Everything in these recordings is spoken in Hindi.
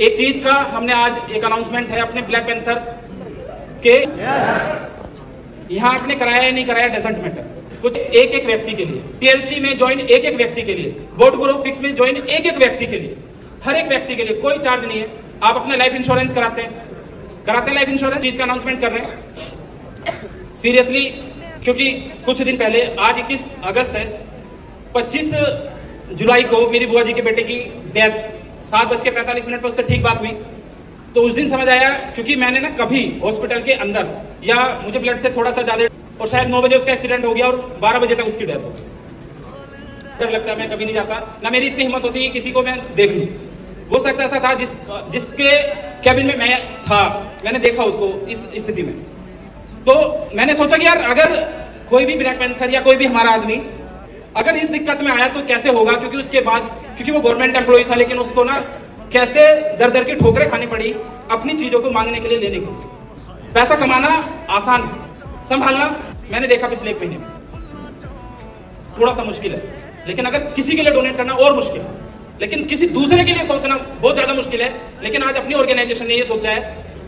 एक चीज का हमने आज एक अनाउंसमेंट है अपने ब्लैक पैंथर के, यहाँ आपने कराया या नहीं कराया डजंट मैटर, कुछ एक एक व्यक्ति के लिए, टीएलसी में ज्वाइन एक एक व्यक्ति के लिए, बोर्ड ग्रुप फिक्स में ज्वाइन एक एक व्यक्ति के लिए, हर एक व्यक्ति के लिए कोई चार्ज नहीं है। आप अपना लाइफ इंश्योरेंस कराते हैं लाइफ इंश्योरेंस चीज का अनाउंसमेंट कर रहे हैं सीरियसली, क्योंकि कुछ दिन पहले आज 21 अगस्त है, 25 जुलाई को मेरी बुआ जी के बेटे की डेथ 7:45 पर उससे ठीक बात हुई। तो उस दिन समझ आया, क्योंकि मैंने ना कभी हॉस्पिटल के अंदर या मुझे ब्लड से थोड़ा सा ज्यादा, और शायद 9 बजे उसका एक्सीडेंट हो गया और 12 बजे तक उसकी डेथ हो गई। डर लगता है, मैं कभी नहीं जाता, ना मेरी इतनी हिम्मत होती है किसी को मैं देख लूं। वो शख्स ऐसा था जिसके कैबिन में मैं था, मैंने देखा उसको इस स्थिति में। तो मैंने सोचा कि यार अगर कोई भी ब्लैक पैंथर या कोई भी हमारा आदमी अगर इस दिक्कत में आया तो कैसे होगा, क्योंकि उसके बाद, क्योंकि वो गवर्नमेंट एम्प्लॉय था, लेकिन उसको ना कैसे दर दर की ठोकरें खानी पड़ी अपनी चीजों को मांगने के लिए, लेने के लिए। पैसा कमाना आसान है, संभालना मैंने देखा पिछले 1 महीने में थोड़ा सा मुश्किल है, लेकिन अगर किसी के लिए डोनेट करना और मुश्किल है, लेकिन किसी दूसरे के लिए सोचना बहुत ज्यादा मुश्किल है। लेकिन आज अपनी ऑर्गेनाइजेशन ने ये सोचा है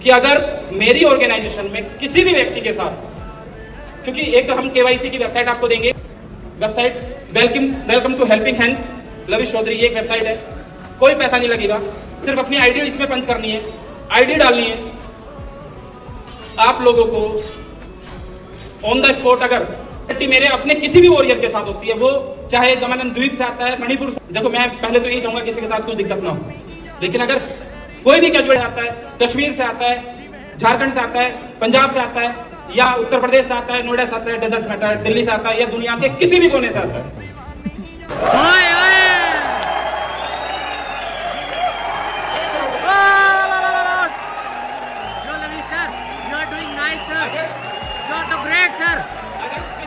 कि अगर मेरी ऑर्गेनाइजेशन में किसी भी व्यक्ति के साथ, क्योंकि एक हम केवाईसी की वेबसाइट आपको देंगे, website welcome to helping hands Lavish Chaudhary, ये एक वेबसाइट है, कोई पैसा नहीं लगेगा, सिर्फ अपनी आईडी इसमें पंच करनी है, आईडी डालनी है। आप लोगों को ऑन द स्पॉट अगर मेरे अपने किसी भी वॉरियर के साथ होती है, वो चाहे दमन द्वीप से आता है, मणिपुर से, देखो मैं पहले तो यही चाहूंगा किसी के साथ कुछ दिक्कत ना हो, लेकिन अगर कोई भी कैजुअल आता है, कश्मीर से आता है, झारखंड से आता है, पंजाब से आता है, या उत्तर प्रदेश से आता है, नोएडा से आता है, डेजर्ट से आता है, दिल्ली से आता है, या दुनिया के किसी भी कोने से आता है,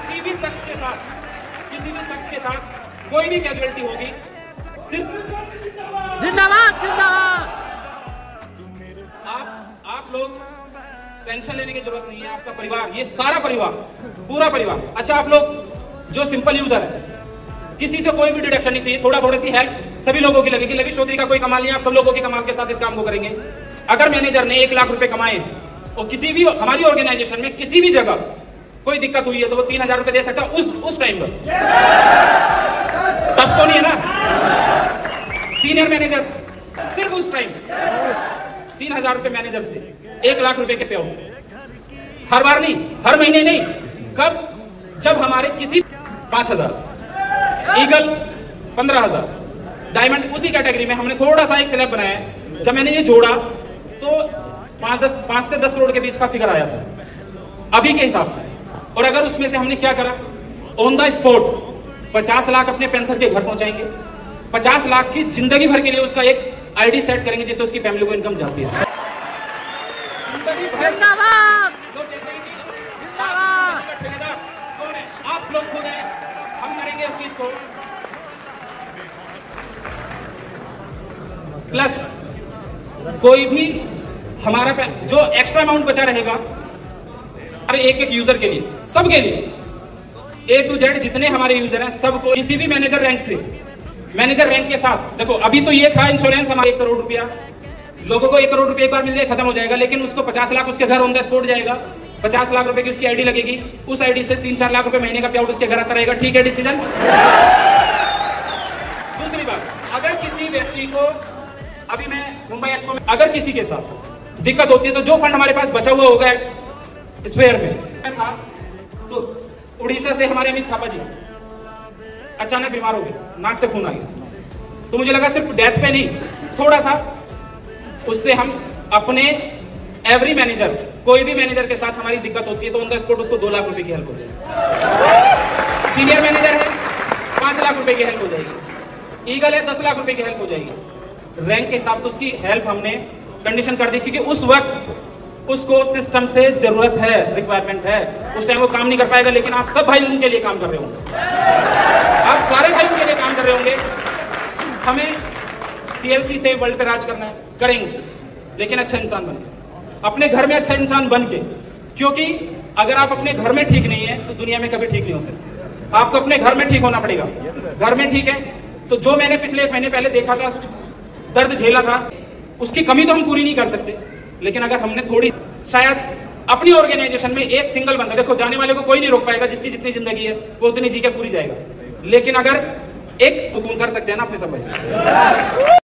किसी भी शख्स के साथ कोई भी कैजुअलिटी होगी, सिर्फ जिंदाबाद जिंदाबाद। आप लोग टेंशन लेने की जरूरत नहीं है, आपका परिवार, ये सारा परिवार, पूरा परिवार। अच्छा, आप लोग जो सिंपल यूजर है, किसी से कोई भी डिडक्शन नहीं चाहिए, थोड़ी सी हेल्प सभी लोगों की लगेगी। लविश चौधरी का कोई कमाल नहीं है, आप सब लोगों के कमाल के साथ इस काम को करेंगे। अगर मैनेजर ने 1 लाख रुपए कमाए और किसी भी हमारी ऑर्गेनाइजेशन में किसी भी जगह कोई दिक्कत हुई है, तो वो 3000 रुपए दे सकता उस टाइम, बस तब तो नहीं है ना। सीनियर मैनेजर सिर्फ उस टाइम 3000 रुपए मैनेजर से 1 लाख रुपए के पे हो, हर बार नहीं, हर महीने नहीं, कब, जब हमारे किसी 5000, ईगल 15000, डायमंड उसी कैटेगरी में हमने थोड़ा सा एक स्लैब बनाया है। जब मैंने ये जोड़ा तो 5 से 10 करोड़ के बीच का फिगर आया था अभी के हिसाब से। और अगर उसमें से हमने क्या करा, ऑन द स्पॉट 50 लाख अपने पैंथर के घर पहुंचाएंगे, 50 लाख की जिंदगी भर के लिए उसका एक आईडी सेट करेंगे जिससे उसकी फैमिली को इनकम जाती है। आप लोग खुद हैं, हम करेंगे उस चीज को। प्लस कोई भी हमारा जो एक्स्ट्रा अमाउंट बचा रहेगा, अरे एक यूजर के लिए, सबके लिए, A to Z जितने हमारे यूजर हैं सबको, किसी भी मैनेजर रैंक से, मैनेजर रैंक के साथ, देखो अभी तो ये था इंश्योरेंस हमारे 1 करोड़ रुपया, लोगों को 1 करोड़ रुपया एक बार मिल जाए खत्म हो जाएगा, लेकिन उसको 50 लाख उसके घर ऑन द स्पॉट जाएगा, 50 लाख रुपए की उसकी आईडी लगेगी, उस आईडी से 3-4 लाख रुपए महीने का पे आउट उसके घर आता रहेगा। ठीक है डिसीजन। दूसरी बात, अगर किसी व्यक्ति को, अभी मैं मुंबई एक्सपो में अगर किसी के साथ दिक्कत होती है, तो जो फंड हमारे पास बचा हुआ होगा स्पेयर में था, तो उड़ीसा से हमारे अमित थापा जी अचानक बीमार हो गए, नाक से खून आ गया, तो मुझे लगा सिर्फ डेथ पे नहीं, थोड़ा सा उससे हम अपने एवरी मैनेजर, कोई भी मैनेजर के साथ हमारी दिक्कत होती है तो ऑन द स्पॉट उसको 2 लाख रुपए की हेल्प हो जाएगी। सीनियर मैनेजर है 5 लाख रुपए की हेल्प हो जाएगी, ईगल है 10 लाख रुपए की हेल्प हो जाएगी। रैंक के हिसाब से उसकी हेल्प हमने कंडीशन कर दी, क्योंकि उस वक्त उसको सिस्टम से जरूरत है, रिक्वायरमेंट है, उस टाइम वो काम नहीं कर पाएगा, लेकिन आप सब भाई उनके लिए काम कर रहे होंगे, आप सारे भाई उनके लिए काम कर रहे होंगे। हमें टीएलसी से वर्ल्ड पे राज करना है, करेंगे, लेकिन अच्छा इंसान बन के, अपने घर में अच्छा इंसान बन के, क्योंकि अगर आप अपने घर में ठीक नहीं है तो दुनिया में कभी ठीक नहीं हो सकते। आपको अपने घर में ठीक होना पड़ेगा। घर में ठीक है तो जो मैंने पिछले 1 महीने पहले देखा था, दर्द झेला था, उसकी कमी तो हम पूरी नहीं कर सकते, लेकिन अगर हमने थोड़ी, शायद अपनी ऑर्गेनाइजेशन में एक सिंगल बंदा, देखो जाने वाले को कोई नहीं रोक पाएगा, जिसकी जितनी जिंदगी है वो उतनी जी के पूरी जाएगा, लेकिन अगर एक सुकून कर सकते हैं ना अपने सब।